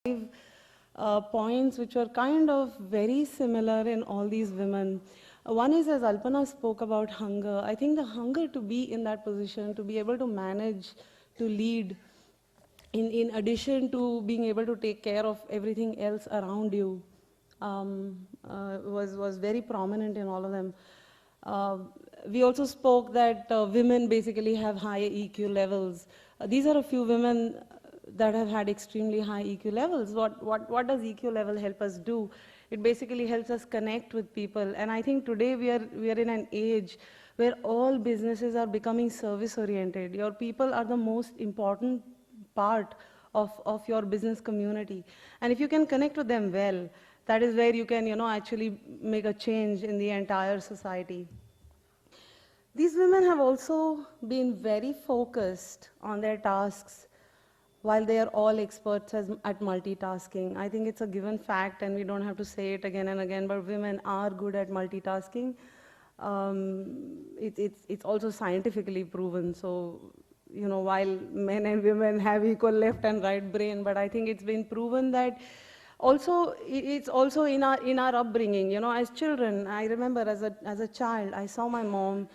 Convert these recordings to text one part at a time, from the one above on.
Points which were kind of very similar in all these women. One is, as Alpana spoke about hunger, I think the hunger to be in that position, to be able to manage, to lead, in addition to being able to take care of everything else around you, was very prominent in all of them. We also spoke that women basically have high EQ levels. These are a few women that have had extremely high EQ levels. What does EQ level help us do? It basically helps us connect with people. And I think today we are in an age where all businesses are becoming service oriented. Your people are the most important part of your business community. And if you can connect with them well, that is where you can, actually make a change in the entire society. These women have also been very focused on their tasks while they are all experts at multitasking. I think it's a given fact, and we don't have to say it again and again, but women are good at multitasking. It's also scientifically proven. So, while men and women have equal left and right brain, but I think it's been proven that also it's also in our upbringing. As children, I remember as a child, I saw my mom.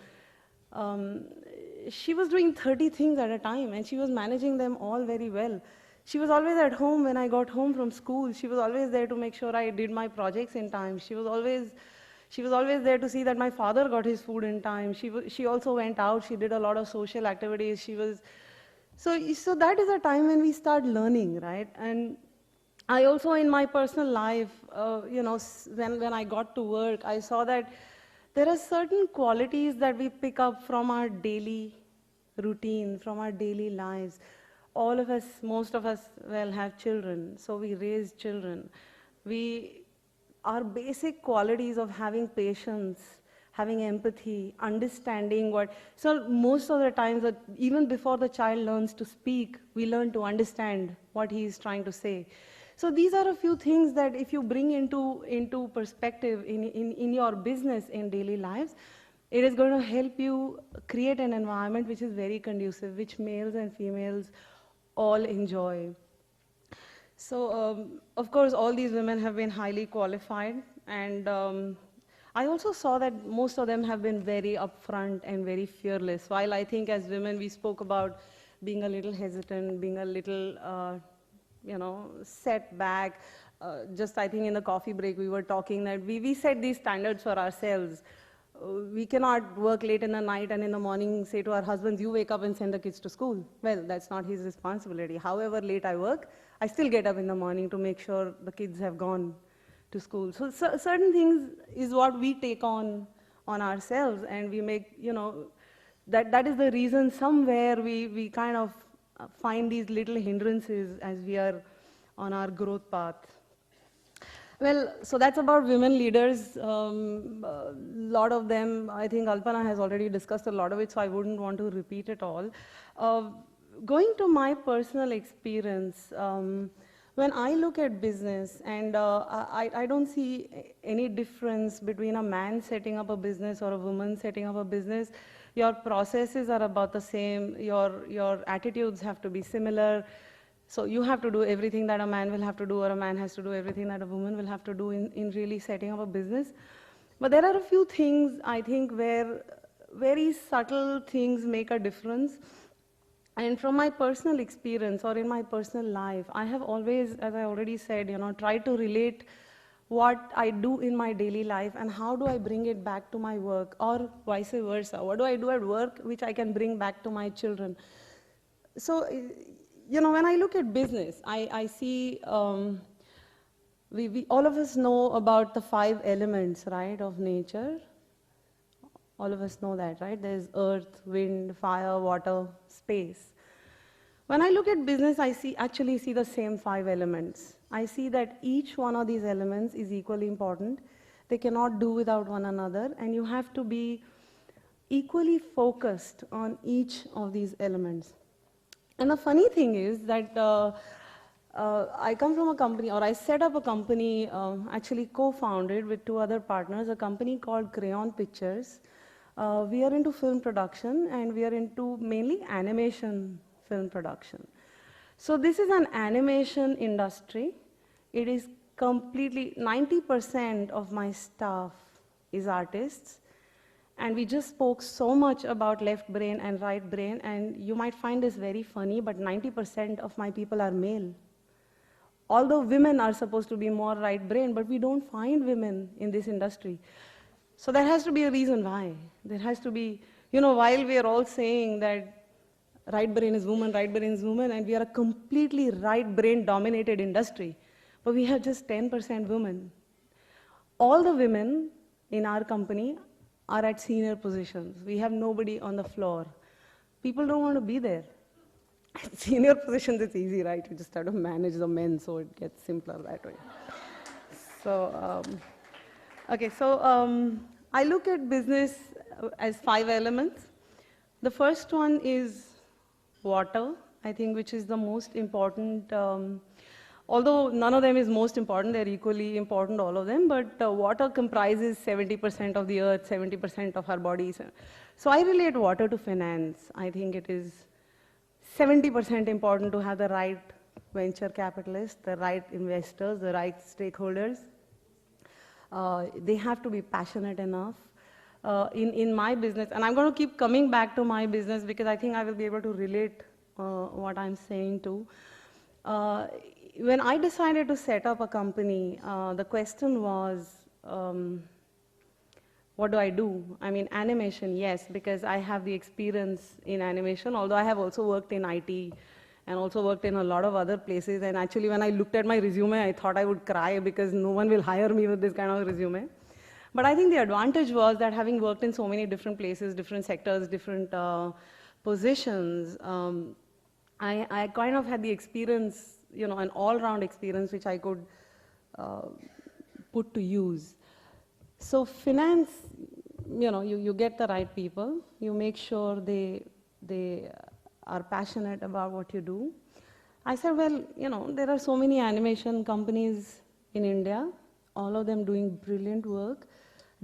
She was doing 30 things at a time, and she was managing them all very well. She was always at home when I got home from school. She was always there to make sure I did my projects in time. She was always there to see that my father got his food in time. She also went out. She did a lot of social activities. So that is a time when we start learning, right? And I also, in my personal life, when I got to work, I saw that there are certain qualities that we pick up from our daily routine, from our daily lives. All of us, most of us, well, have children, so we raise children. Our basic qualities of having patience, having empathy, understanding so most of the times, even before the child learns to speak, we learn to understand what he is trying to say. So these are a few things that if you bring into perspective in your business, in daily lives, it is going to help you create an environment which is very conducive, which males and females all enjoy. So, of course, all these women have been highly qualified, and I also saw that most of them have been very upfront and very fearless. While I think as women, we spoke about being a little hesitant, being a little set back. Just I think in the coffee break we were talking that we set these standards for ourselves. We cannot work late in the night and in the morning say to our husbands, you wake up and send the kids to school. Well, that's not his responsibility. However late I work, I still get up in the morning to make sure the kids have gone to school. So certain things is what we take on ourselves, and we make, that is the reason somewhere we kind of find these little hindrances as we are on our growth path. Well, so that's about women leaders. A lot of them, I think Alpana has already discussed a lot of it, so I wouldn't want to repeat it all. Going to my personal experience, when I look at business, and I don't see any difference between a man setting up a business or a woman setting up a business. Your processes are about the same, your attitudes have to be similar. So you have to do everything that a man will have to do, or a man has to do everything that a woman will have to do in really setting up a business. But there are a few things, I think, where very subtle things make a difference. And from my personal experience or in my personal life, I have always, as I already said, tried to relate what I do in my daily life and how do I bring it back to my work, or vice versa. What do I do at work which I can bring back to my children? So, when I look at business, I see, we all of us know about the 5 elements, right, of nature. All of us know that, right? There's earth, wind, fire, water, space. When I look at business, I actually see the same 5 elements. I see that each one of these elements is equally important. They cannot do without one another, and you have to be equally focused on each of these elements. And the funny thing is that I come from a company, or I set up a company, actually co-founded with 2 other partners, a company called Crayon Pictures. We are into film production, and we are into mainly animation film production. So this is an animation industry. It is completely, 90% of my staff is artists. And we just spoke so much about left brain and right brain, and you might find this very funny, but 90% of my people are male. Although women are supposed to be more right brain, but we don't find women in this industry. So there has to be a reason why. There has to be, while we are all saying that right brain is woman, and we are a completely right brain dominated industry, but we have just 10% women. All the women in our company are at senior positions. We have nobody on the floor. People don't want to be there. At senior positions, it's easy, right? You just have to manage the men, so it gets simpler that way. So, I look at business as 5 elements. The first one is water, I think, which is the most important. Although none of them is most important, they're equally important, all of them, but water comprises 70% of the earth, 70% of our bodies. So I relate water to finance. I think it is 70% important to have the right venture capitalists, the right investors, the right stakeholders. They have to be passionate enough. In my business, and I'm going to keep coming back to my business because I think I will be able to relate what I'm saying to. When I decided to set up a company, the question was, what do I do? I mean, animation, yes, because I have the experience in animation, although I have also worked in IT and also worked in a lot of other places. And actually, when I looked at my resume, I thought I would cry because no one will hire me with this kind of resume. But I think the advantage was that having worked in so many different places, different sectors, different positions, I kind of had the experience, an all-round experience which I could put to use. So finance, you get the right people. You make sure they are passionate about what you do. I said, well, there are so many animation companies in India, all of them doing brilliant work.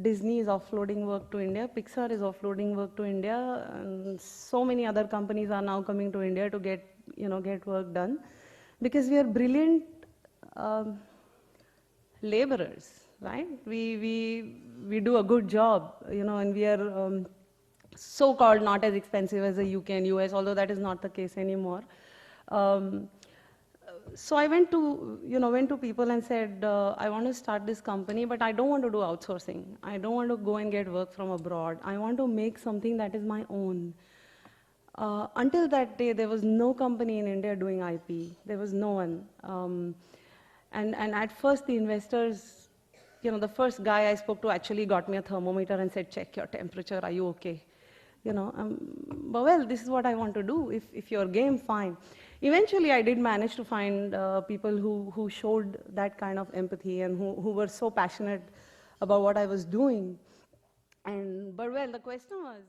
Disney is offloading work to India, Pixar is offloading work to India, and so many other companies are now coming to India to get work done, because we are brilliant laborers, right? We do a good job, and we are so-called not as expensive as the UK and US, although that is not the case anymore. So I went to people and said, I want to start this company, but I don't want to do outsourcing. I don't want to go and get work from abroad. I want to make something that is my own. Until that day, there was no company in India doing IP. There was no one. And at first, the investors, the first guy I spoke to actually got me a thermometer and said, check your temperature, are you okay? But well, this is what I want to do. If you're game, fine. Eventually, I did manage to find people who showed that kind of empathy and who were so passionate about what I was doing. But well, the question was,